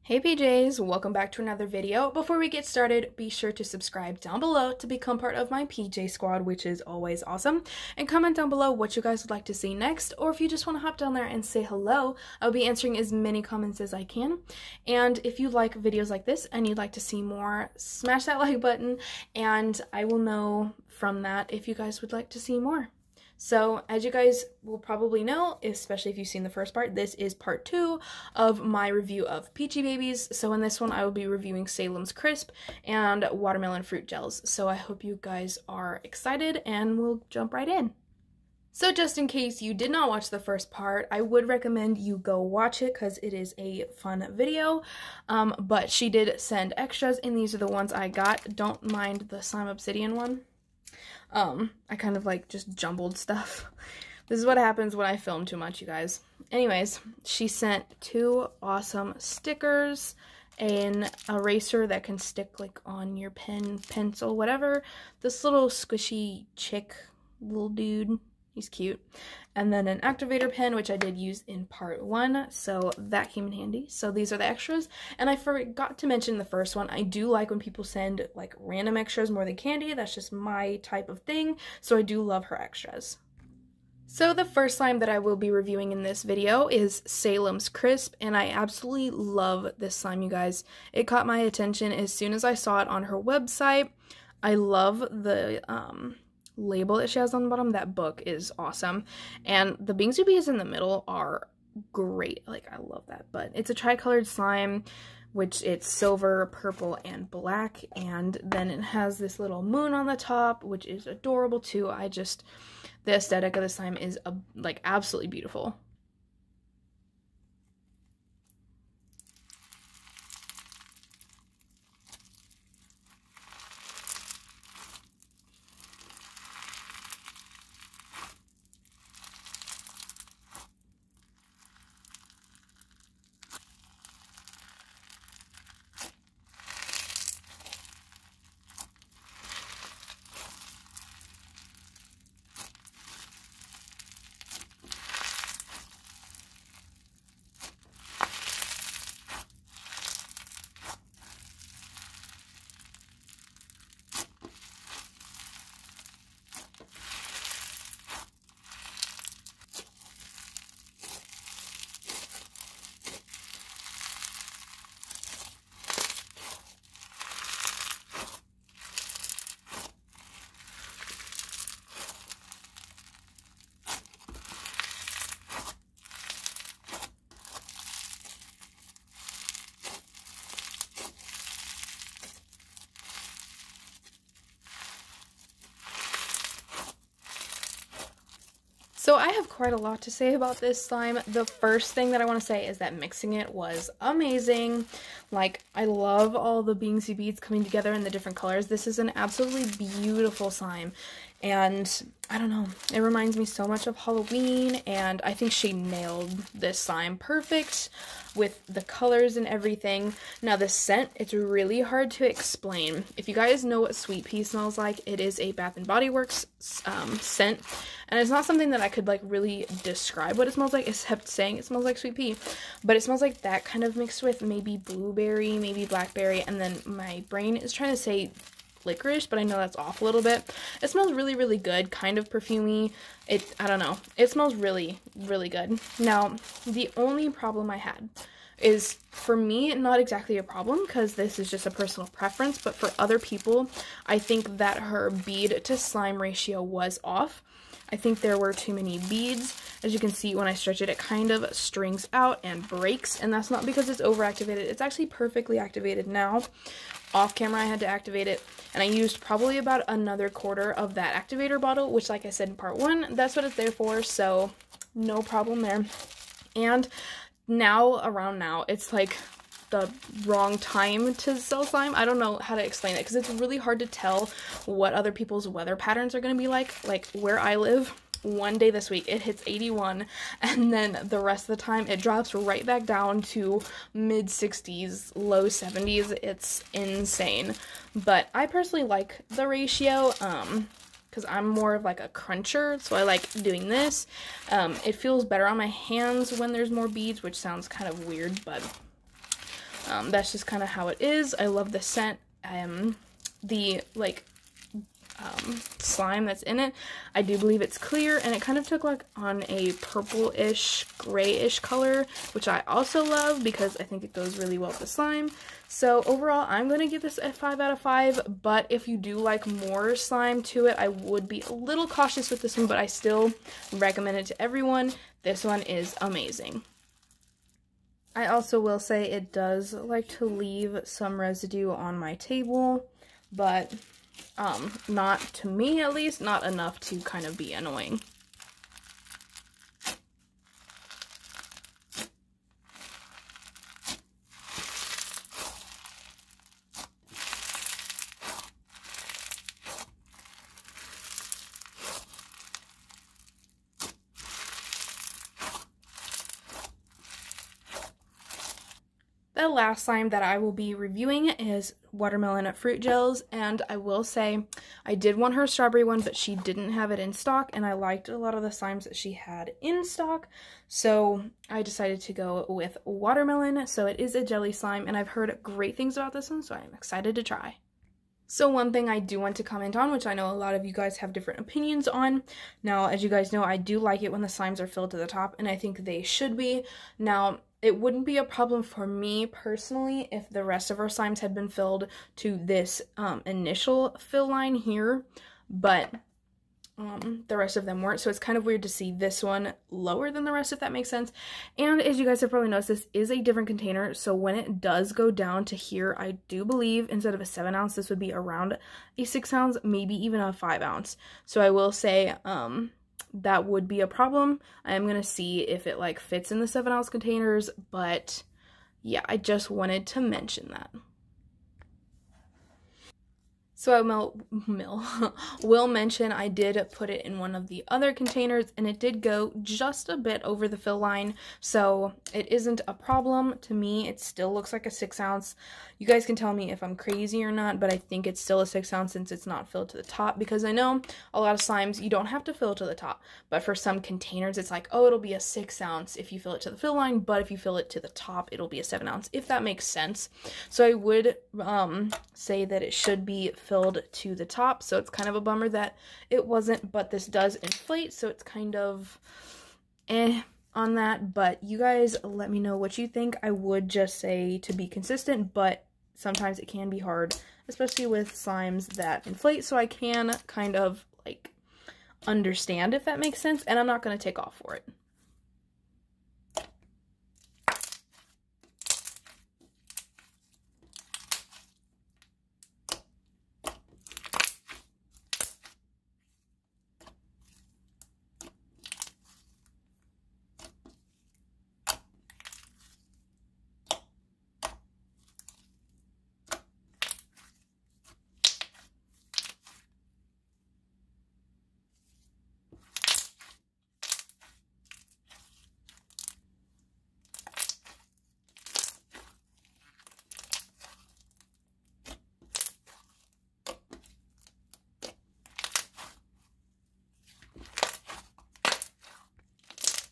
Hey PJs, welcome back to another video. Before we get started, be sure to subscribe down below to become part of my PJ squad, which is always awesome. And comment down below what you guys would like to see next, or if you just want to hop down there and say hello, I'll be answering as many comments as I can. And if you like videos like this and you'd like to see more, smash that like button, and I will know from that if you guys would like to see more. So, as you guys will probably know, especially if you've seen the first part, this is part 2 of my review of PeachyBbies. So in this one, I will be reviewing Salem's Crisp and watermelon fruit gels. So I hope you guys are excited, and we'll jump right in. So just in case you did not watch the first part, I would recommend you go watch it because it is a fun video. But she did send extras, and these are the ones I got. Don't mind the slime obsidian one. I kind of like just jumbled stuff. This is what happens when I film too much, you guys. Anyways, she sent 2 awesome stickers, an eraser that can stick like on your pen, pencil, whatever. This little squishy chick little dude. He's cute. And then an activator pen, which I did use in part 1, so that came in handy. So these are the extras. And I forgot to mention the first one, I do like when people send like random extras more than candy. That's just my type of thing, so I do love her extras. So the first slime that I will be reviewing in this video is Salem's Crisp, and I absolutely love this slime, you guys. It caught my attention as soon as I saw it on her website. I love the label that she has on the bottom. That book is awesome, and the PeachyBbies in the middle are great. Like, I love that. But it's a tricolored slime, which it's silver, purple, and black, and then it has this little moon on the top, which is adorable too. The aesthetic of the slime is like absolutely beautiful. So I have quite a lot to say about this slime. The first thing that I want to say is that mixing it was amazing. Like, I love all the PeachyBbies coming together in the different colors. This is an absolutely beautiful slime, and I don't know, it reminds me so much of Halloween, and I think she nailed this slime perfect with the colors and everything. Now the scent, it's really hard to explain. If you guys know what Sweet Pea smells like, it is a Bath & Body Works scent, and it's not something that I could like really describe what it smells like, except saying it smells like Sweet Pea, but it smells like that kind of mixed with maybe blueberry, maybe blackberry, and then my brain is trying to say licorice, but I know that's off a little bit. It smells really, really good, kind of perfumey. I don't know. It smells really, really good. Now, the only problem I had is, for me, not exactly a problem, because this is just a personal preference, but for other people, I think that her bead to slime ratio was off. I think there were too many beads. As you can see, when I stretch it, it kind of strings out and breaks, and that's not because it's overactivated. It's actually perfectly activated now. Off camera, I had to activate it, and I used probably about another quarter of that activator bottle, which, like I said in part 1, that's what it's there for, so no problem there. And around now, it's like the wrong time to sell slime. I don't know how to explain it, because it's really hard to tell what other people's weather patterns are going to be like where I live. One day this week it hits 81, and then the rest of the time it drops right back down to mid 60s, low 70s. It's insane. But I personally like the ratio because I'm more of like a cruncher, so I like doing this. It feels better on my hands when there's more beads, which sounds kind of weird, but That's just kind of how it is. I love the scent. The like slime that's in it, I do believe it's clear, and it kind of took like on a purple-ish, grayish color, which I also love because I think it goes really well with the slime. So overall, I'm going to give this a 5 out of 5, but if you do like more slime to it, I would be a little cautious with this one, but I still recommend it to everyone. This one is amazing. I also will say it does like to leave some residue on my table, but not, to me at least, not enough to kind of be annoying. The last slime that I will be reviewing is watermelon fruit gels, and I will say I did want her strawberry one, but she didn't have it in stock, and I liked a lot of the slimes that she had in stock, so I decided to go with watermelon. So it is a jelly slime, and I've heard great things about this one, so I'm excited to try. So one thing I do want to comment on, which I know a lot of you guys have different opinions on. Now, as you guys know, I do like it when the slimes are filled to the top, and I think they should be. Now, it wouldn't be a problem for me personally if the rest of our slimes had been filled to this initial fill line here, but the rest of them weren't, so it's kind of weird to see this one lower than the rest, if that makes sense. And as you guys have probably noticed, this is a different container, so when it does go down to here, I do believe instead of a 7 ounce, this would be around a 6 ounce, maybe even a 5 ounce. So I will say that would be a problem. I am going to see if it like fits in the 7 ounce containers, but yeah, I just wanted to mention that. So I will mention I did put it in one of the other containers, and it did go just a bit over the fill line, so it isn't a problem to me. It still looks like a 6 ounce. You guys can tell me if I'm crazy or not, but I think it's still a 6 ounce since it's not filled to the top, because I know a lot of slimes you don't have to fill to the top, but for some containers it's like, oh, it'll be a 6 ounce if you fill it to the fill line, but if you fill it to the top it'll be a 7 ounce, if that makes sense. So I would say that it should be filled to the top, so it's kind of a bummer that it wasn't, but this does inflate, so it's kind of on that. But you guys let me know what you think. I would just say to be consistent, but sometimes it can be hard, especially with slimes that inflate, so I can kind of like understand if that makes sense, and I'm not going to take off for it.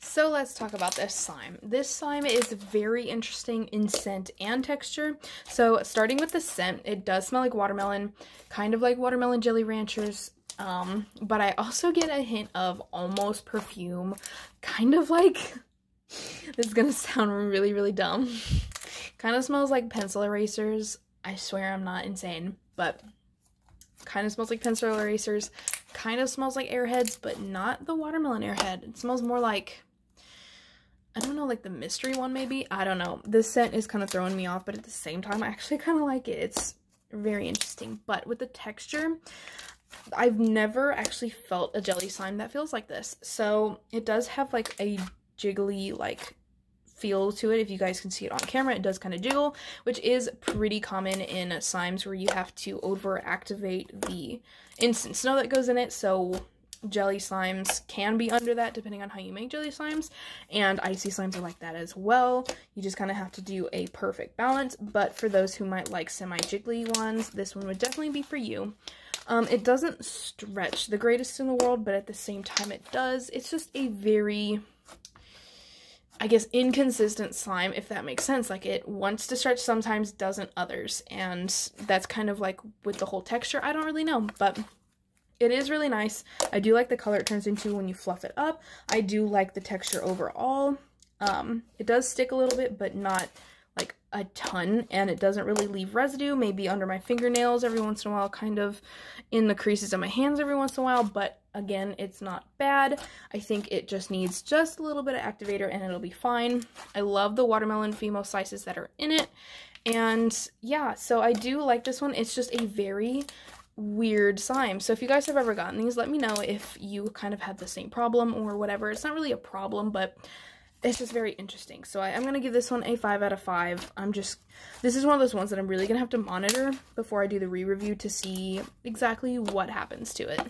So let's talk about this slime. This slime is very interesting in scent and texture. So starting with the scent, it does smell like watermelon, kind of like watermelon Jelly Ranchers, but I also get a hint of almost perfume, kind of like, this is gonna sound really, really dumb, kind of smells like pencil erasers. I swear I'm not insane, but kind of smells like pencil erasers, kind of smells like Airheads, but not the watermelon Airhead. It smells more like, I don't know, like the mystery one maybe? I don't know. This scent is kind of throwing me off, but at the same time, I actually kind of like it. It's very interesting. But with the texture, I've never actually felt a jelly slime that feels like this. So it does have like a jiggly like feel to it. If you guys can see it on camera, it does kind of jiggle, which is pretty common in slimes where you have to over-activate the instant snow that goes in it. So jelly slimes can be under that depending on how you make jelly slimes, and icy slimes are like that as well. You just kind of have to do a perfect balance, but for those who might like semi-jiggly ones, this one would definitely be for you. It doesn't stretch the greatest in the world, but at the same time it does. It's just a very I guess, inconsistent slime, if that makes sense. Like, it wants to stretch sometimes, doesn't others, and that's kind of like with the whole texture. I don't really know, but it is really nice. I do like the color it turns into when you fluff it up. I do like the texture overall. It does stick a little bit, but not like a ton, and it doesn't really leave residue, maybe under my fingernails every once in a while, kind of in the creases of my hands every once in a while, but again, it's not bad. I think it just needs just a little bit of activator and it'll be fine. I love the watermelon Fimo slices that are in it, and yeah, so I do like this one. It's just a very weird slime. So if you guys have ever gotten these, let me know if you kind of had the same problem or whatever. It's not really a problem, but it's just very interesting. So I'm going to give this one a 5 out of 5. This is one of those ones that I'm really going to have to monitor before I do the re-review to see exactly what happens to it.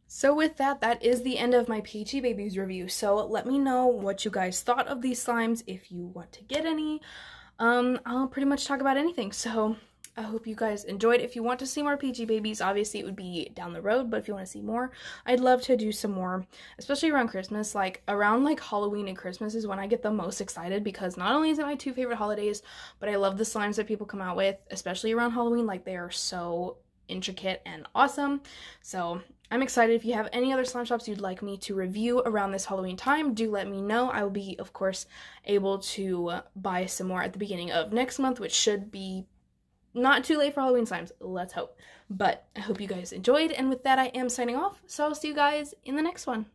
So with that, that is the end of my PeachyBbies review. So let me know what you guys thought of these slimes, if you want to get any. I'll pretty much talk about anything. So I hope you guys enjoyed. If you want to see more PeachyBbies, obviously it would be down the road, but if you want to see more, I'd love to do some more, especially around Christmas. Like around like Halloween and Christmas is when I get the most excited, because not only is it my 2 favorite holidays, but I love the slimes that people come out with, especially around Halloween. Like, they are so intricate and awesome. So I'm excited. If you have any other slime shops you'd like me to review around this Halloween time, do let me know. I will be, of course, able to buy some more at the beginning of next month, which should be not too late for Halloween slimes. Let's hope. But I hope you guys enjoyed, and with that, I am signing off. So I'll see you guys in the next one.